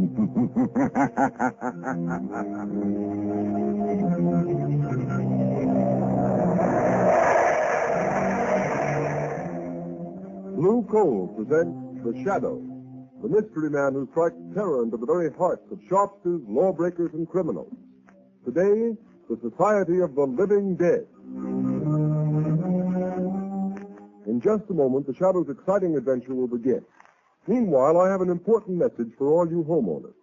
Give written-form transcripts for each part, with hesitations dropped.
Blue Coal presents The Shadow, the mystery man who strikes terror into the very hearts of sharpsters, lawbreakers, and criminals. Today, the Society of the Living Dead. In just a moment, The Shadow's exciting adventure will begin. Meanwhile, I have an important message for all you homeowners.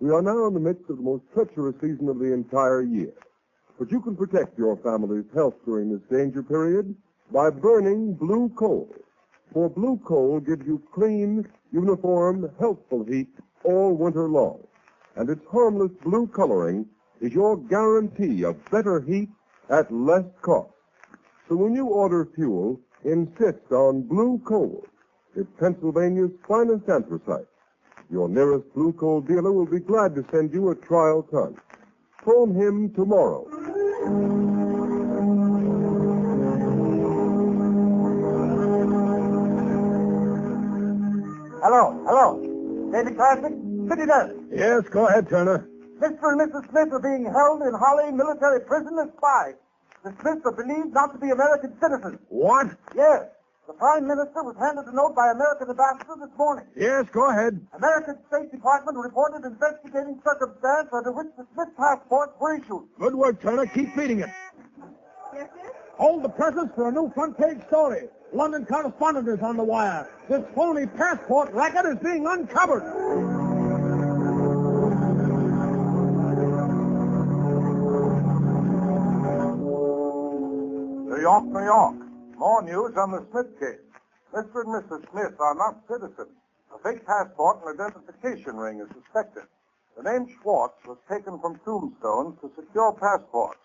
We are now in the midst of the most treacherous season of the entire year. But you can protect your family's health during this danger period by burning blue coal. For blue coal gives you clean, uniform, healthful heat all winter long. And its harmless blue coloring is your guarantee of better heat at less cost. So when you order fuel, insist on blue coal. It's Pennsylvania's finest anthracite. Your nearest blue coal dealer will be glad to send you a trial ton. Phone him tomorrow. Hello. Daily Classic, City Desk. Yes, go ahead, Turner. Mr. and Mrs. Smith are being held in Holly military prison as spies. The Smiths are believed not to be American citizens. What? Yes. The Prime Minister was handed a note by American ambassador this morning. Yes, go ahead. American State Department reported investigating circumstance under which the Smith passports were issued. Good work, Turner. Keep feeding it. Yes, sir? Hold the presses for a new front-page story. London correspondent is on the wire. This phony passport racket is being uncovered. New York, New York. More news on the Smith case. Mr. and Mrs. Smith are not citizens. A fake passport and identification ring is suspected. The name Schwartz was taken from tombstones to secure passports.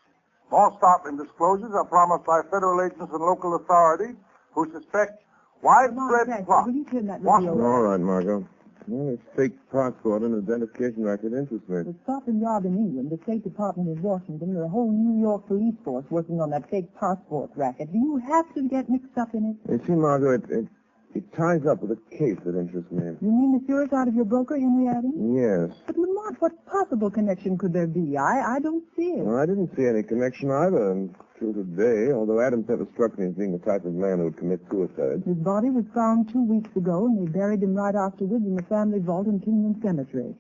More startling disclosures are promised by federal agents and local authorities who suspect widespread plot. Will you turn that radio over? All right, Margot. Well, this fake passport and identification racket interests me. The Scotland Yard in England, the State Department in Washington, and a whole New York police force working on that fake passport racket. Do you have to get mixed up in it? You see, Margot, it ties up with a case that interests me. You mean the tourist out of your broker, Henry Adams? Yes. But Lamont, what possible connection could there be? I don't see it. Well, I didn't see any connection either until today, although Adams never struck me as being the type of man who would commit suicide. His body was found 2 weeks ago, and they buried him right afterwards in the family vault in Kingman Cemetery.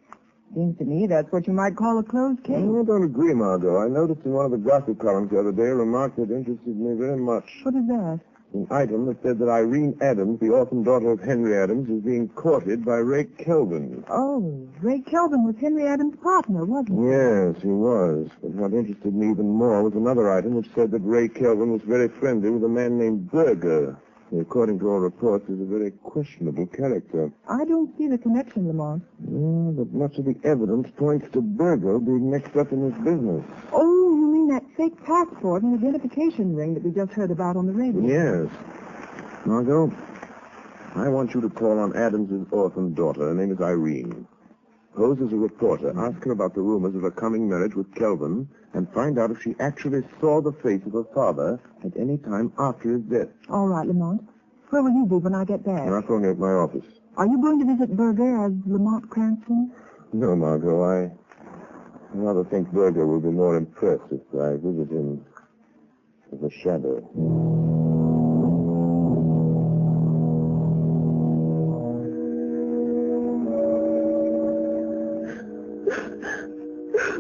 Seems to me that's what you might call a closed case. I don't agree, Margot. I noticed in one of the gossip columns the other day a remark that interested me very much. What is that? An item that said that Irene Adams, the orphan daughter of Henry Adams, is being courted by Ray Kelvin. Oh, Ray Kelvin was Henry Adams' partner, wasn't he? Yes, he was. But what interested me even more was another item which said that Ray Kelvin was very friendly with a man named Berger, who, according to all reports, is a very questionable character. I don't see the connection, Lamont. Yeah, but much of the evidence points to Berger being mixed up in this business. Oh, you mean that fake passport and identification ring that we just heard about on the radio? Yes. Margot, I want you to call on Adams' orphan daughter. Her name is Irene. Pose as a reporter. Ask her about the rumors of her coming marriage with Kelvin and find out if she actually saw the face of her father at any time after his death. All right, Lamont. Where will you be when I get back? I'll phone you at my office. Are you going to visit Berger as Lamont Cranston? No, Margot. I rather think Berger will be more impressed if I visit him as a shadow.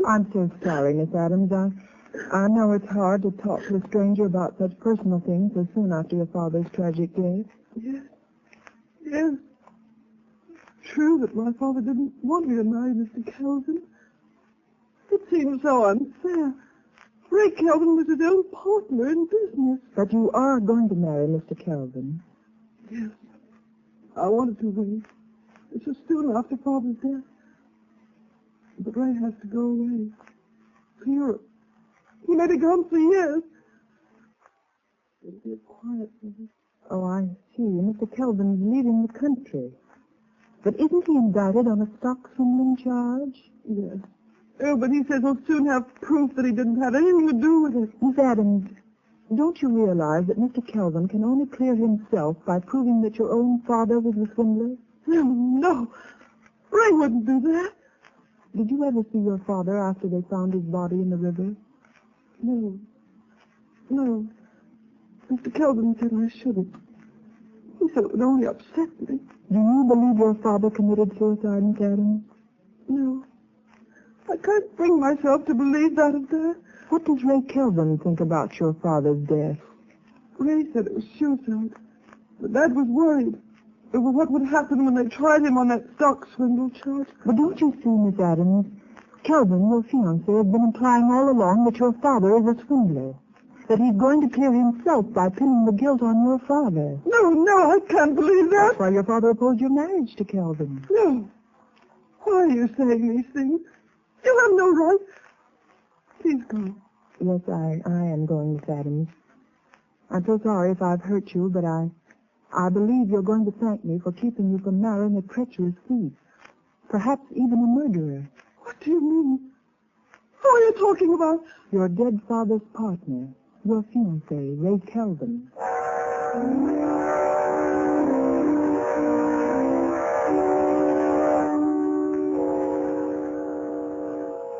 I'm so sorry, Miss Adams. I know it's hard to talk to a stranger about such personal things so soon after your father's tragic death. Yes. True that my father didn't want me to marry Mr. Kelvin. It seems so unfair. Ray Kelvin was his own partner in business. But you are going to marry Mr. Kelvin. Yes. I wanted to wait. It's just soon after Father's death. But Ray has to go away. To Europe. He may be gone for years. It'll be a quiet visit. Oh, I see. Mr. Kelvin's leaving the country. But isn't he indicted on a stock swindling charge? Yes. Oh, but he says he'll soon have proof that he didn't have anything to do with it. Miss Adams, don't you realize that Mr. Kelvin can only clear himself by proving that your own father was the swindler? No. Ray wouldn't do that. Did you ever see your father after they found his body in the river? No. No. Mr. Kelvin said I shouldn't. He said it would only upset me. Do you believe your father committed suicide, Miss Adams? No. I can't bring myself to believe that of that. What does Ray Kelvin think about your father's death? Ray said it was suicide. But Dad was worried over what would happen when they tried him on that stock swindle charge. But don't you see, Miss Adams, Kelvin, your fiancé, has been implying all along that your father is a swindler. That he's going to clear himself by pinning the guilt on your father. No, I can't believe that. That's why your father opposed your marriage to Kelvin. No. Why are you saying these things? You have no right. Please go. Yes, I am going, Miss Adams. I'm so sorry if I've hurt you, but I believe you're going to thank me for keeping you from marrying a treacherous thief. Perhaps even a murderer. What do you mean? Who are you talking about? Your dead father's partner, your fiancé, Ray Kelvin.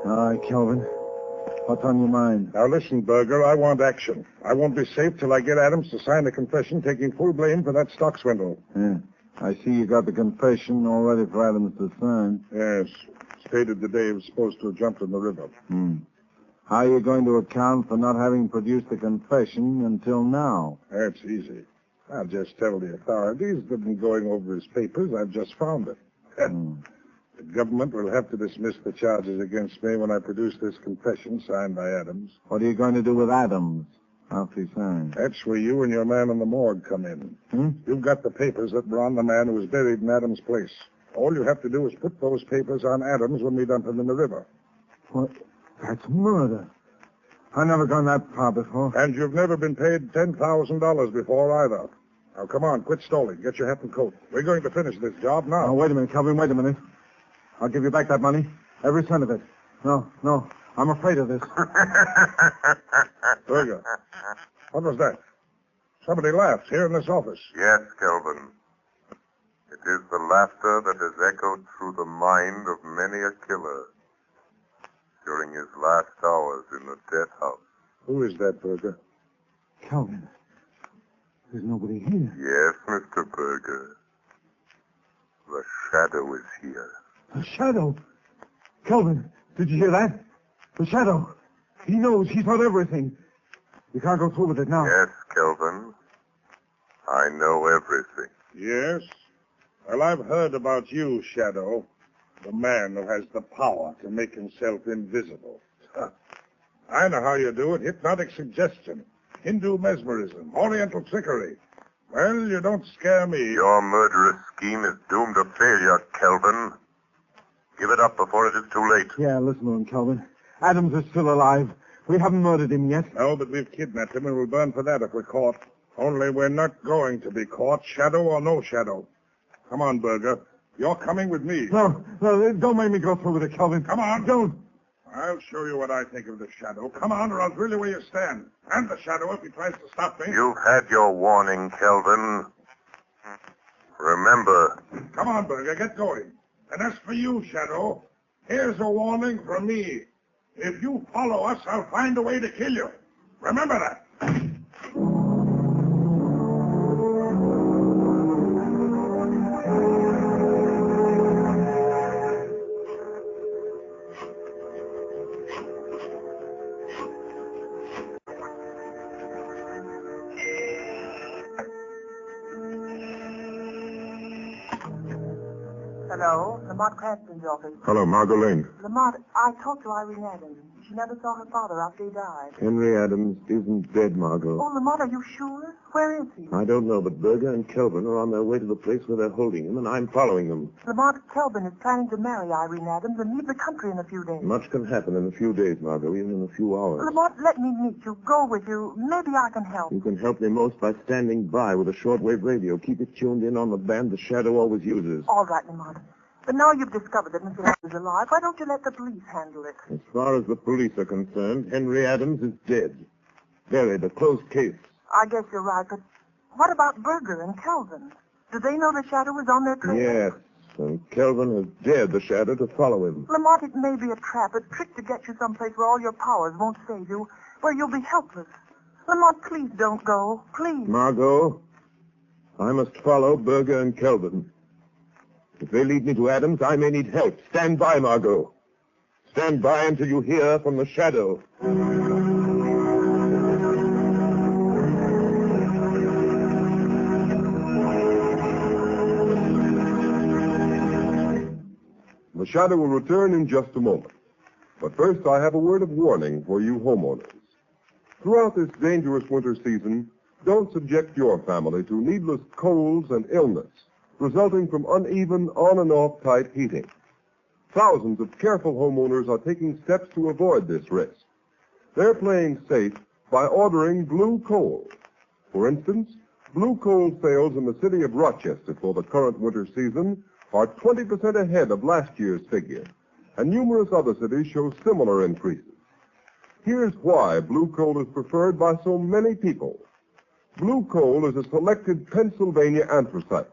All right, Kelvin. What's on your mind? Now listen, Berger, I want action. I won't be safe till I get Adams to sign the confession taking full blame for that stock swindle. Yeah. I see you got the confession all ready for Adams to sign. Yes. Stated the day he was supposed to have jumped in the river. How are you going to account for not having produced the confession until now? That's easy. I'll just tell the authorities that in going over his papers, I've just found it. The government will have to dismiss the charges against me when I produce this confession signed by Adams. What are you going to do with Adams after he signs? That's where you and your man in the morgue come in. You've got the papers that were on the man who was buried in Adams' place. All you have to do is put those papers on Adams when we dump him in the river. What? That's murder. I've never gone that far before. And you've never been paid $10,000 before either. Now, come on, quit stalling. Get your hat and coat. We're going to finish this job now. Oh, wait a minute, Kelvin, wait a minute. I'll give you back that money. Every cent of it. No. I'm afraid of this. Berger, what was that? Somebody laughed here in this office. Yes, Kelvin. It is the laughter that has echoed through the mind of many a killer during his last hours in the death house. Who is that, Berger? Kelvin, there's nobody here. Yes, Mr. Berger. The shadow is here. The shadow. Kelvin, did you hear that? The shadow. He knows. He's heard everything. You can't go through with it now. Yes, Kelvin. I know everything. Yes? Well, I've heard about you, Shadow. The man who has the power to make himself invisible. I know how you do it. Hypnotic suggestion. Hindu mesmerism. Oriental trickery. Well, you don't scare me. Your murderous scheme is doomed to failure, Kelvin. Give it up before it is too late. Yeah, listen to him, Kelvin. Adams is still alive. We haven't murdered him yet. No, but we've kidnapped him and we'll burn for that if we're caught. Only we're not going to be caught, shadow or no shadow. Come on, Berger. You're coming with me. No, don't make me go through with it, Kelvin. Come on. Don't. I'll show you what I think of the shadow. Come on, or I'll drill you where you stand. And the shadow if he tries to stop me. You've had your warning, Kelvin. Remember. Come on, Berger, get going. And as for you, Shadow, here's a warning from me. If you follow us, I'll find a way to kill you. Remember that. Hello, Lamont Cranston's office. Hello, Margot Lane. Lamont, I talked to Irene Adams. She never saw her father after he died. Henry Adams isn't dead, Margot. Oh, Lamont, are you sure? Where is he? I don't know, but Berger and Kelvin are on their way to the place where they're holding him, and I'm following them. Lamont, Kelvin is planning to marry Irene Adams and leave the country in a few days. Much can happen in a few days, Margot, even in a few hours. Lamont, let me meet you. Go with you. Maybe I can help. You can help me most by standing by with a shortwave radio. Keep it tuned in on the band the Shadow always uses. All right, Lamont. But now you've discovered that Mr. Adams is alive, why don't you let the police handle it? As far as the police are concerned, Henry Adams is dead. Buried, a closed case. I guess you're right, but what about Berger and Kelvin? Do they know the Shadow is on their trail? Yes. And Kelvin has dared the shadow to follow him. Lamont, it may be a trap, a trick to get you someplace where all your powers won't save you, where you'll be helpless. Lamont, please don't go. Please. Margot, I must follow Berger and Kelvin. If they lead me to Adams, I may need help. Stand by, Margot. Stand by until you hear from the shadow. The shadow will return in just a moment. But first, I have a word of warning for you homeowners. Throughout this dangerous winter season, don't subject your family to needless colds and illness resulting from uneven on and off type heating. Thousands of careful homeowners are taking steps to avoid this risk. They're playing safe by ordering blue coal. For instance, blue coal sales in the city of Rochester for the current winter season are 20% ahead of last year's figure, and numerous other cities show similar increases. Here's why blue coal is preferred by so many people. Blue coal is a selected Pennsylvania anthracite,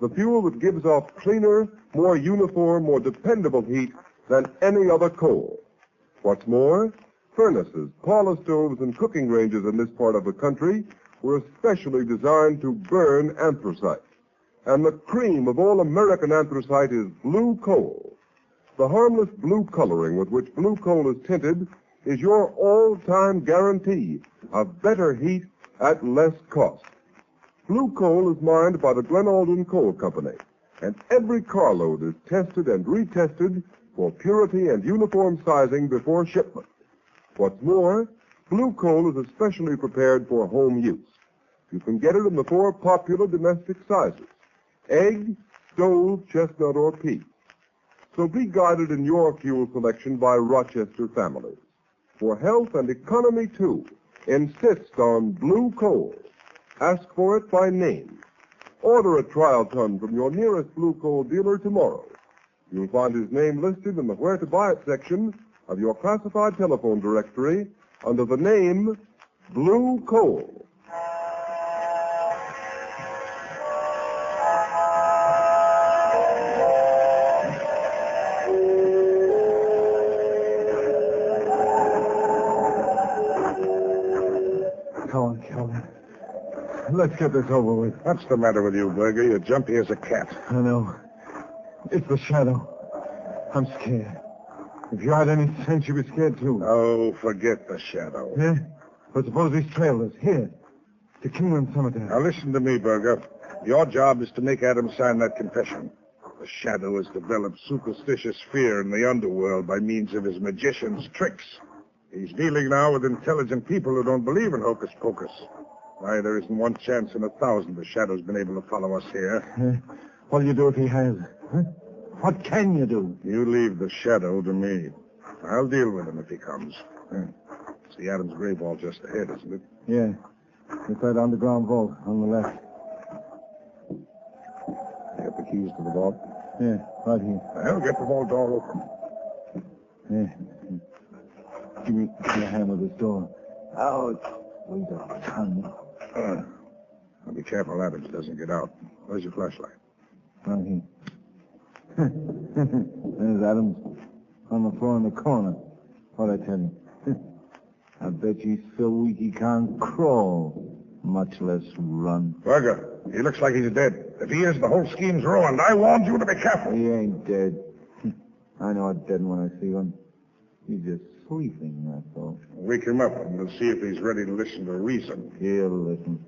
the fuel that gives off cleaner, more uniform, more dependable heat than any other coal. What's more, furnaces, parlor stoves, and cooking ranges in this part of the country were especially designed to burn anthracite. And the cream of all American anthracite is blue coal. The harmless blue coloring with which blue coal is tinted is your all-time guarantee of better heat at less cost. Blue coal is mined by the Glen Alden Coal Company, and every carload is tested and retested for purity and uniform sizing before shipment. What's more, blue coal is especially prepared for home use. You can get it in the 4 popular domestic sizes: egg, stove, chestnut, or pea. So be guided in your fuel selection by Rochester families. For health and economy, too, insist on blue coal. Ask for it by name. Order a trial ton from your nearest blue coal dealer tomorrow. You'll find his name listed in the Where to Buy It section of your classified telephone directory under the name Blue Coal. Come on, Kelvin. Let's get this over with. What's the matter with you, Berger? You're jumpy as a cat. I know. It's the shadow. I'm scared. If you had any sense, you'd be scared, too. Oh, forget the shadow. Yeah? But suppose he's trailed us. Here. To Kingland Cemetery. Now, listen to me, Berger. Your job is to make Adams sign that confession. The shadow has developed superstitious fear in the underworld by means of his magician's tricks. He's dealing now with intelligent people who don't believe in hocus pocus. Why, there isn't one chance in 1,000 the shadow's been able to follow us here. What'll you do if he has? Huh? What can you do? You leave the shadow to me. I'll deal with him if he comes. It's the Adams grave vault just ahead, isn't it? Yeah. It's that underground vault on the left. You got the keys to the vault? Yeah, right here. I'll get the vault door open. Yeah. Give me a hand with this door. Ouch. Wait a ton. Now be careful Adams doesn't get out. Where's your flashlight? Right here. There's Adams on the floor in the corner. What'd I tell you? I bet he's so weak he can't crawl, much less run. Berger, he looks like he's dead. If he is, the whole scheme's ruined. I warned you to be careful. He ain't dead. I know a dead one when I see one. He's just sleeping, that's all. Wake him up and we'll see if he's ready to listen to reason. He'll listen.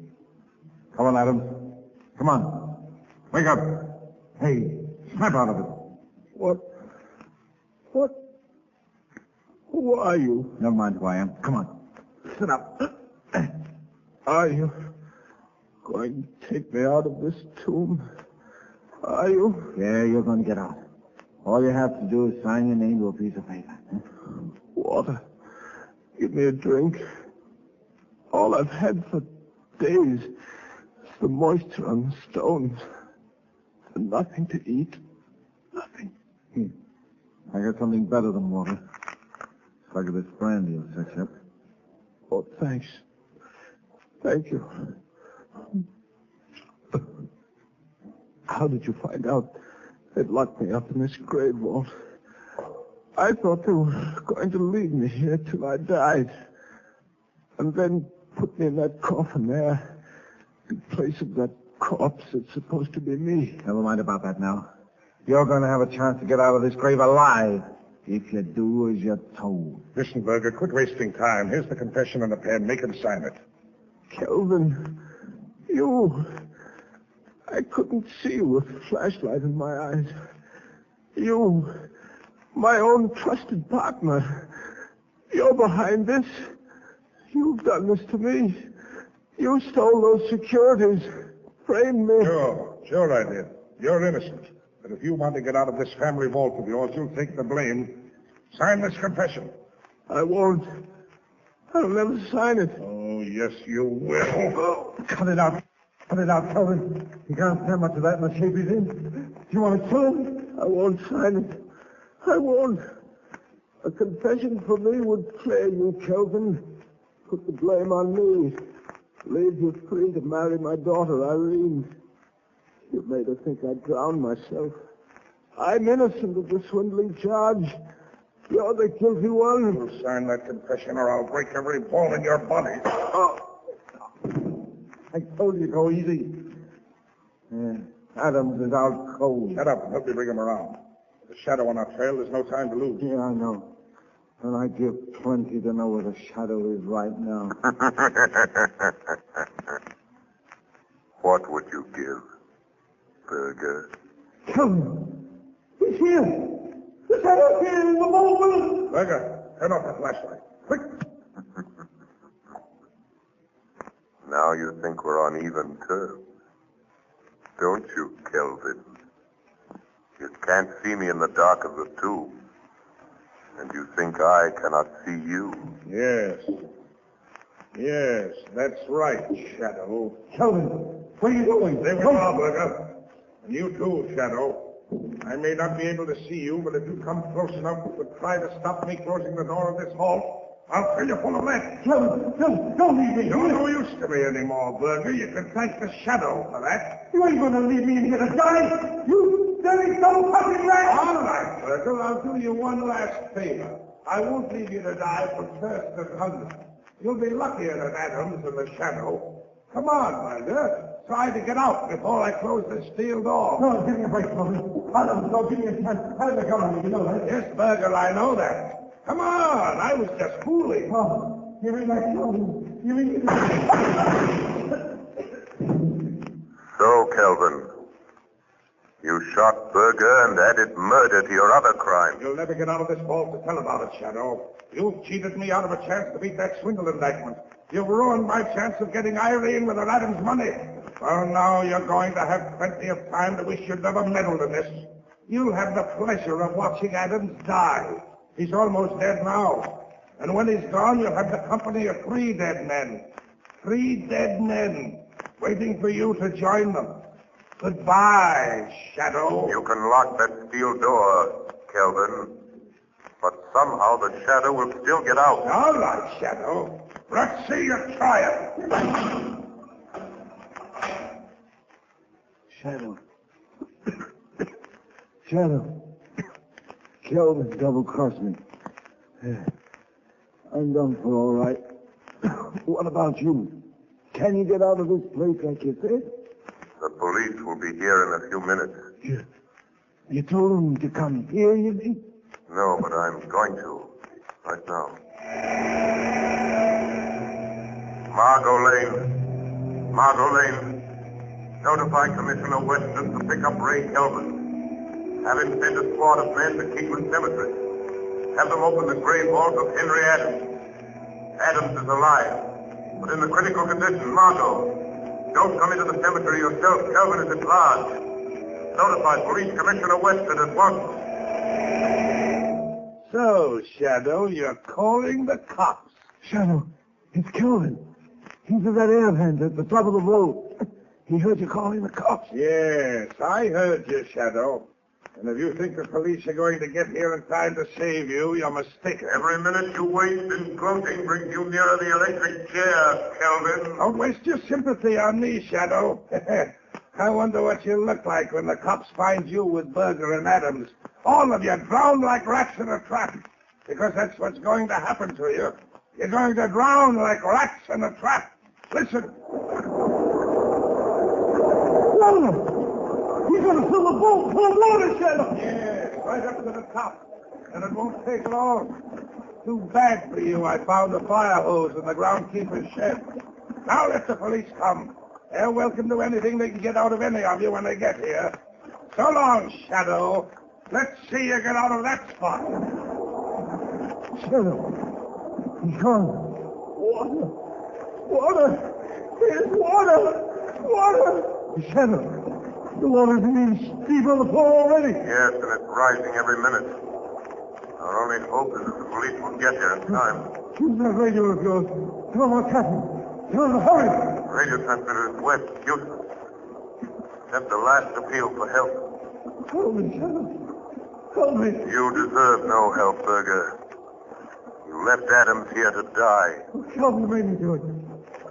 Come on, Adams. Come on. Wake up. Hey, snap out of it. What? Who are you? Never mind who I am. Come on. Sit up. Are you going to take me out of this tomb? Are you? Yeah, you're going to get out. All you have to do is sign your name to a piece of paper. Water. Give me a drink. All I've had for days is the moisture on the stones. And nothing to eat. Nothing. Here. I got something better than water. Look at this brandy you'll fix up. Oh, thanks. Thank you. How did you find out They'd locked me up in this grave vault. I thought they were going to leave me here till I died. And then put me in that coffin there, in place of that corpse that's supposed to be me. Never mind about that now. You're going to have a chance to get out of this grave alive if you do as you're told. Listen, Berger, quit wasting time. Here's the confession and a pen. Make him sign it. Kelvin, I couldn't see you with a flashlight in my eyes. You, my own trusted partner, you're behind this. You've done this to me. You stole those securities, framed me. Sure I did. You're innocent. But if you want to get out of this family vault of yours, you'll take the blame. Sign this confession. I won't. I'll never sign it. Oh, yes, you will. Oh. Cut it out. Cut it out, Kelvin. He can't stand much of that in the shape he's in. Do you want to kill him? I won't sign it. I won't. A confession for me would clear you, Kelvin. Put the blame on me. Leave you free to marry my daughter, Irene. You made her think I'd drown myself. I'm innocent of the swindling charge. You're the guilty one. You'll sign that confession or I'll break every bone in your body. I told you to go easy. Adams is out cold. Shut up and help me bring him around. The shadow on our trail, there's no time to lose. Yeah, I know. And I'd give plenty to know where the shadow is right now. What would you give, Berger? Kelvin! He's here! The shadow's here in the vault with us! Berger, turn off that flashlight. Quick! Now you think we're on even terms. Don't you, Kelvin? You can't see me in the dark of the tomb. And you think I cannot see you? Yes, that's right, Shadow. Kelvin, where are you going? Stay with me, Berger. And you too, Shadow. I may not be able to see you, but if you come close enough to try to stop me closing the door of this vault, I'll fill you full of lead. Kelvin, don't leave me. You're no use to me anymore, Berger. You can thank the Shadow for that. You ain't going to leave me in here to die. You dirty, dumb-fucking rat. All right, Berger, I'll do you one last favor. I won't leave you to die from thirst and hunger. You'll be luckier than Adams and the Shadow. Come on, Berger. Try to get out before I close this steel door. No, give me a break, Kelvin. Adams, don't give me a chance. I'll come on, you know that. Yes, Berger, I know that. Come on, I was just fooling. Oh, you mean like Kelvin? You mean... So, Kelvin, you shot Berger and added murder to your other crime. You'll never get out of this vault to tell about it, Shadow. You've cheated me out of a chance to beat that swindle indictment. You've ruined my chance of getting Irene with her Adams money. Well, now you're going to have plenty of time to wish you'd never meddled in this. You'll have the pleasure of watching Adams die. He's almost dead now. And when he's gone, you'll have the company of 3 dead men. 3 dead men waiting for you to join them. Goodbye, Shadow. You can lock that steel door, Kelvin. But somehow the Shadow will still get out. All right, Shadow. Let's see you try it. Shadow. Shadow. Kelvin double-crossed me. I'm done for, all right. What about you? Can you get out of this place like you said? The police will be here in a few minutes. You told them to come here, you mean? No, but I'm going to. Right now. Margot Lane. Notify Commissioner Weston to pick up Ray Kelvin. Have him send a squad of men to Kingman Cemetery. Have them open the grave vault of Henry Adams. Adams is alive, but in the critical condition. Margot, don't come into the cemetery yourself. Kelvin is at large. Notify Police Commissioner Weston at once. So, Shadow, you're calling the cops. Shadow, it's Kelvin. He's at that air vent at the top of the road. He heard you calling the cops. Yes, I heard you, Shadow. And if you think the police are going to get here in time to save you, you're mistaken. Every minute you waste in gloating brings you nearer the electric chair, Kelvin. Don't waste your sympathy on me, Shadow. I wonder what you look like when the cops find you with Berger and Adams. All of you drowned like rats in a trap. Because that's what's going to happen to you. You're going to drown like rats in a trap. Listen. Water! He's going to fill the boat full of water, Shadow! Yeah, right up to the top. And it won't take long. Too bad for you. I found a fire hose in the groundkeeper's shed. Now let the police come. They're welcome to anything they can get out of any of you when they get here. So long, Shadow. Let's see you get out of that spot. Shadow. He's gone. Water. Water. There's water. Water. Shadow. The water's in deep on the floor already. Yes, and it's rising every minute. Our only hope is that the police will get here in time. Choose that radio of yours. Tell them what's happening. Tell them to hurry. Radio transmitter is west, useless. That's the last appeal for help. Help me, Shadow. Help me. You deserve no help, Berger. You left Adams here to die. Calvin made me do it.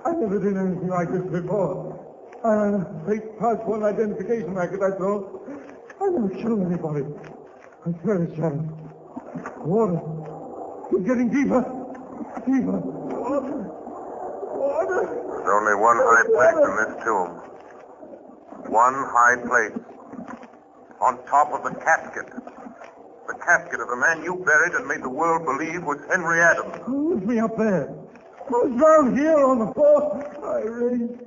I never did anything like this before. I had a fake passport and identification record, that's all. I never killed anybody. I swear it, Shadow. Water. It's getting deeper. Deeper. Water. Water. There's only one high place in this tomb. One high place. On top of the casket. The casket of the man you buried and made the world believe was Henry Adams. Who was me up there? I was down here on the floor. Irene.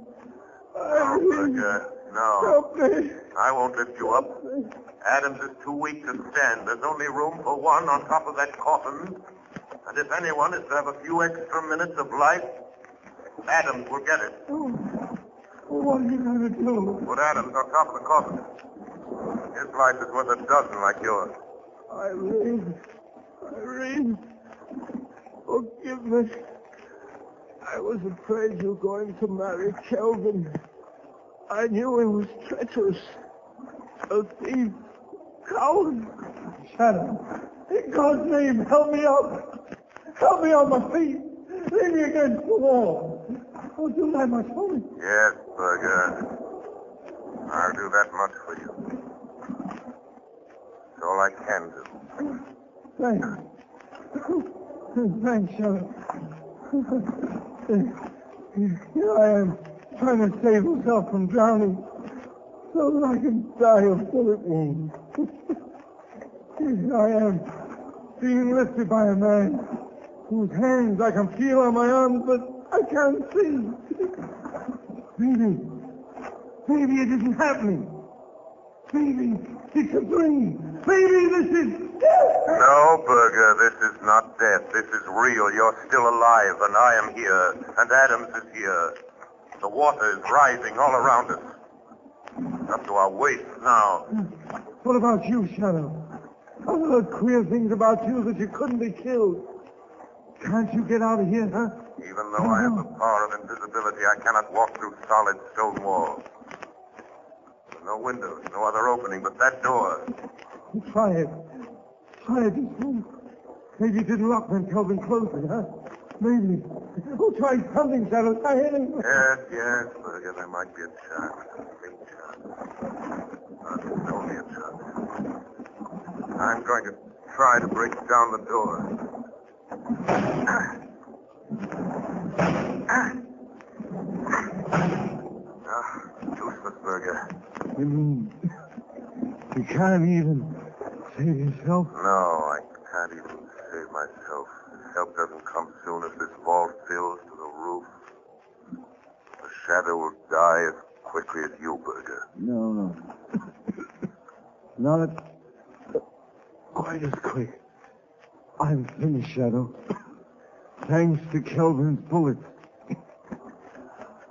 No, Berger, no. Help me. I won't lift you up. Adams is too weak to stand. There's only room for one on top of that coffin. And if anyone is to have a few extra minutes of life, Adams will get it. Oh, what are you going to do? Put Adams on top of the coffin. His life is worth a dozen like yours. Irene. Irene. Forgive me. I was afraid you were going to marry Kelvin. I knew he was treacherous. A thief. Coward. Shadow. In God's name, help me up. Help me on my feet. Leave me against the wall. I'll do that much for me. Yes, Berger. I'll do that much for you. It's all I can do. Thanks. Thanks, Shadow. Here I am, trying to save myself from drowning, so that I can die of bullet wounds. Here I am, being lifted by a man whose hands I can feel on my arms, but I can't see. Maybe it isn't happening. Maybe it's a dream. Maybe this is death. No, Berger, this is not death. This is real. You're still alive, and I am here, and Adams is here. The water is rising all around us. Up to our waists now. What about you, Shadow? I've heard queer things about you that you couldn't be killed. Can't you get out of here, huh? Even though I have the power of invisibility, I cannot walk through solid stone walls. There are no windows, no other opening but that door. Try it. Try it this time. Maybe it didn't lock when Kelvin closed it, huh? Maybe. Oh, try something, Shadow. Try anything. Yes, Berger, there might be a chance. A faint chance. But it's only a chance. I'm going to try to break down the door. Useless, Berger. You mean you can't even save yourself? No, I can't even save myself. If help doesn't come soon, if this vault fills to the roof, the Shadow will die as quickly as you, Berger. No. Not quite as quick. I'm finished, Shadow. Thanks to Kelvin's bullets.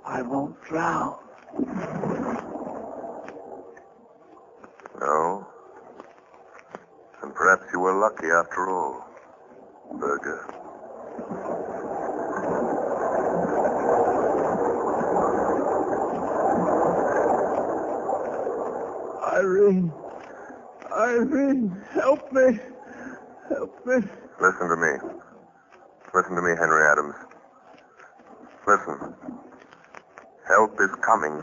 I won't drown. No? And perhaps you were lucky after all, Berger. Irene, help me. Help me. Listen to me. Listen to me, Henry Adams. Listen. Help is coming.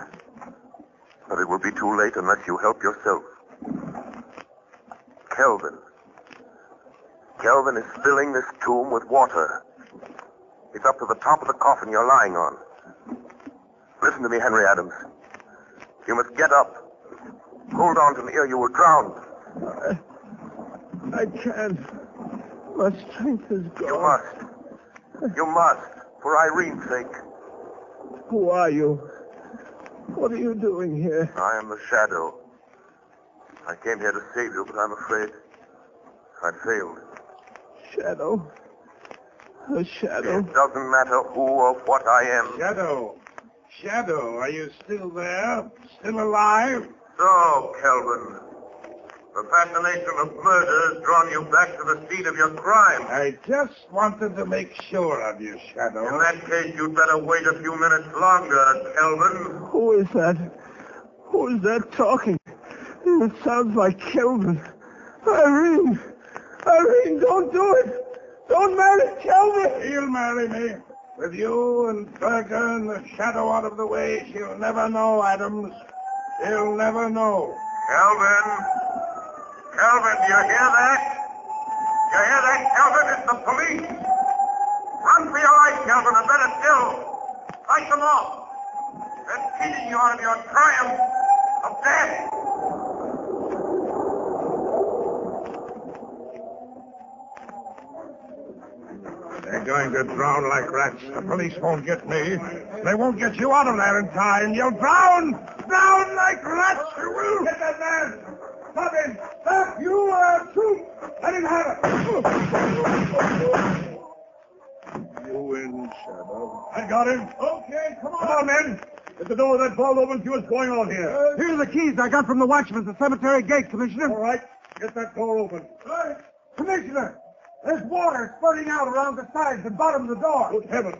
But it will be too late unless you help yourself. Kelvin. Kelvin is filling this tomb with water. It's up to the top of the coffin you're lying on. Listen to me, Henry Adams. You must get up. Hold on to me or you will drown. I can't. My strength is gone. You must. You must. For Irene's sake. Who are you? What are you doing here? I am the Shadow. I came here to save you, but I'm afraid I failed. Shadow? A shadow? It doesn't matter who or what I am. Shadow. Shadow, are you still there? Still alive? So, Kelvin, the fascination of murder has drawn you back to the scene of your crime. I just wanted to make sure of you, Shadow. In that case, you'd better wait a few minutes longer, Kelvin. Who is that? Who is that talking? It sounds like Kelvin. Irene! Irene, don't do it! Don't marry Kelvin! She'll marry me. With you and Berger and the Shadow out of the way, she'll never know, Adams. She'll never know. Kelvin! Kelvin, do you hear that? You hear that, Kelvin? It's the police! Run for your life, Kelvin, or better still, fight them off! They're cheating you out of your triumph of death! They're going to drown like rats. The police won't get me. They won't get you out of there in time. You'll drown! Drown like rats, you will! Get that man! Stop him! Stop! You, shoot! Let him have it! You win, Shadow. I got him. Okay, come on. Come on, men. Get the door of that vault open, see what's going on here. Here are the keys I got from the watchman at the cemetery gate, Commissioner. All right. Get that door open. Right. Commissioner, there's water spurting out around the sides and bottom of the door. Good heavens.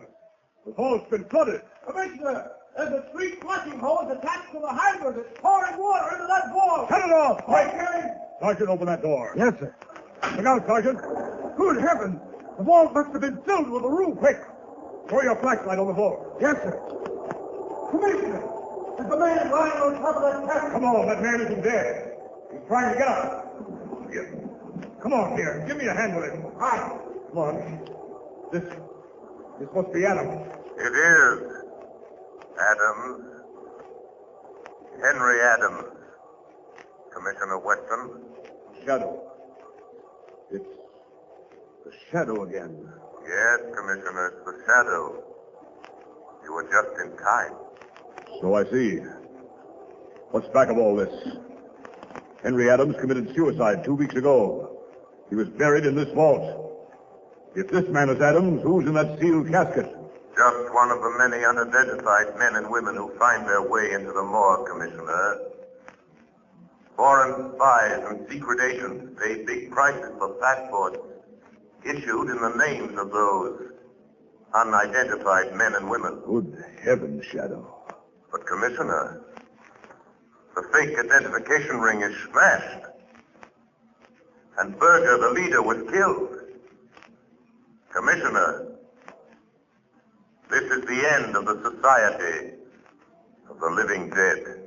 The vault's been flooded. Commissioner, there's a street flushing hose attached to the hydrant. It's pouring water into that vault. Cut it off. Okay. Sergeant, open that door. Yes, sir. Look out, Sergeant. Good heavens. The vault must have been filled with the roof. Quick. Throw your flashlight on the floor. Yes, sir. Commissioner, there's a man lying on top of that cabin. Come on, that man isn't dead. He's trying to get up. Come on, here. Give me a hand with him. Hi. Come on. This must be Adams. It is. Adams. Henry Adams. Commissioner Weston. Shadow. It's the Shadow again. Yes, Commissioner, it's the Shadow. You were just in time. So I see. What's back of all this? Henry Adams committed suicide 2 weeks ago. He was buried in this vault. If this man is Adams, who's in that sealed casket? Just one of the many unidentified men and women who find their way into the morgue, Commissioner. Foreign spies and secret agents pay big prices for passports issued in the names of those unidentified men and women. Good heavens, Shadow. But, Commissioner, the fake identification ring is smashed. And Berger, the leader, was killed. Commissioner, this is the end of the Society of the Living Dead.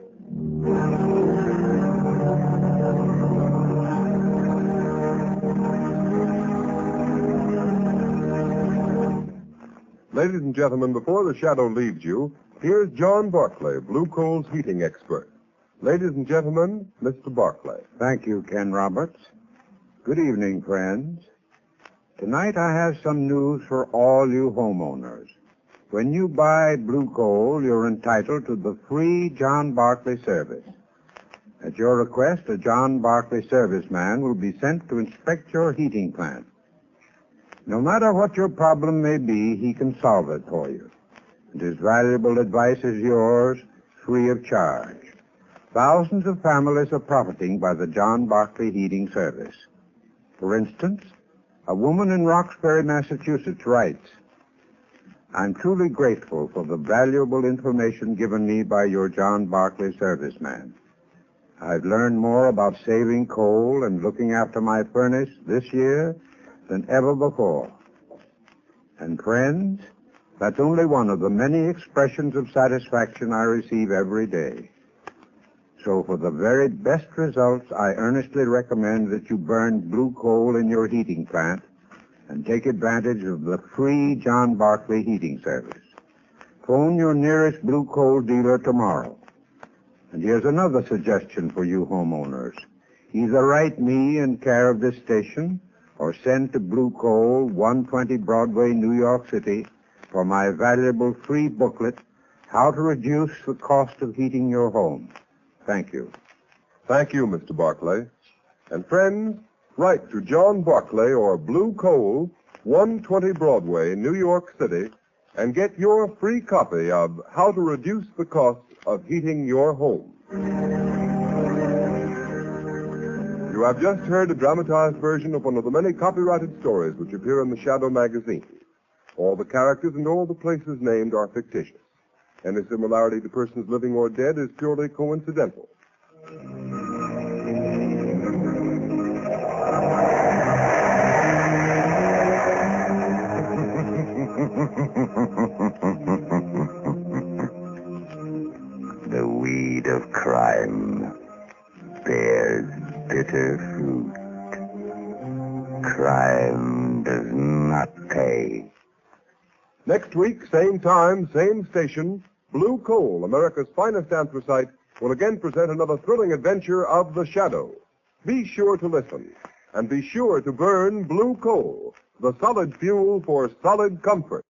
Ladies and gentlemen, before the Shadow leaves you, here's John Barclay, Blue Coal's heating expert. Ladies and gentlemen, Mr. Barclay. Thank you, Ken Roberts. Good evening, friends. Tonight I have some news for all you homeowners. When you buy Blue Coal, you're entitled to the free John Barclay service. At your request, a John Barclay serviceman will be sent to inspect your heating plant. No matter what your problem may be, he can solve it for you. And his valuable advice is yours, free of charge. Thousands of families are profiting by the John Barclay heating service. For instance, a woman in Roxbury, Massachusetts writes, I'm truly grateful for the valuable information given me by your John Barclay serviceman. I've learned more about saving coal and looking after my furnace this year than ever before. And friends, that's only one of the many expressions of satisfaction I receive every day. So for the very best results, I earnestly recommend that you burn blue coal in your heating plant and take advantage of the free John Barclay heating service. Phone your nearest blue coal dealer tomorrow. And here's another suggestion for you homeowners. Either write me in care of this station or send to Blue Coal, 120 Broadway, New York City, for my valuable free booklet, How to Reduce the Cost of Heating Your Home. Thank you. Thank you, Mr. Barclay. And friends, write to John Barclay or Blue Coal, 120 Broadway, New York City, and get your free copy of How to Reduce the Cost of Heating Your Home. You have just heard a dramatized version of one of the many copyrighted stories which appear in the Shadow magazine. All the characters and all the places named are fictitious. Any similarity to persons living or dead is purely coincidental. The weed of crime bears bitter fruit. Crime does not pay. Next week, same time, same station, Blue Coal, America's finest anthracite, will again present another thrilling adventure of the Shadow. Be sure to listen, and be sure to burn Blue Coal, the solid fuel for solid comfort.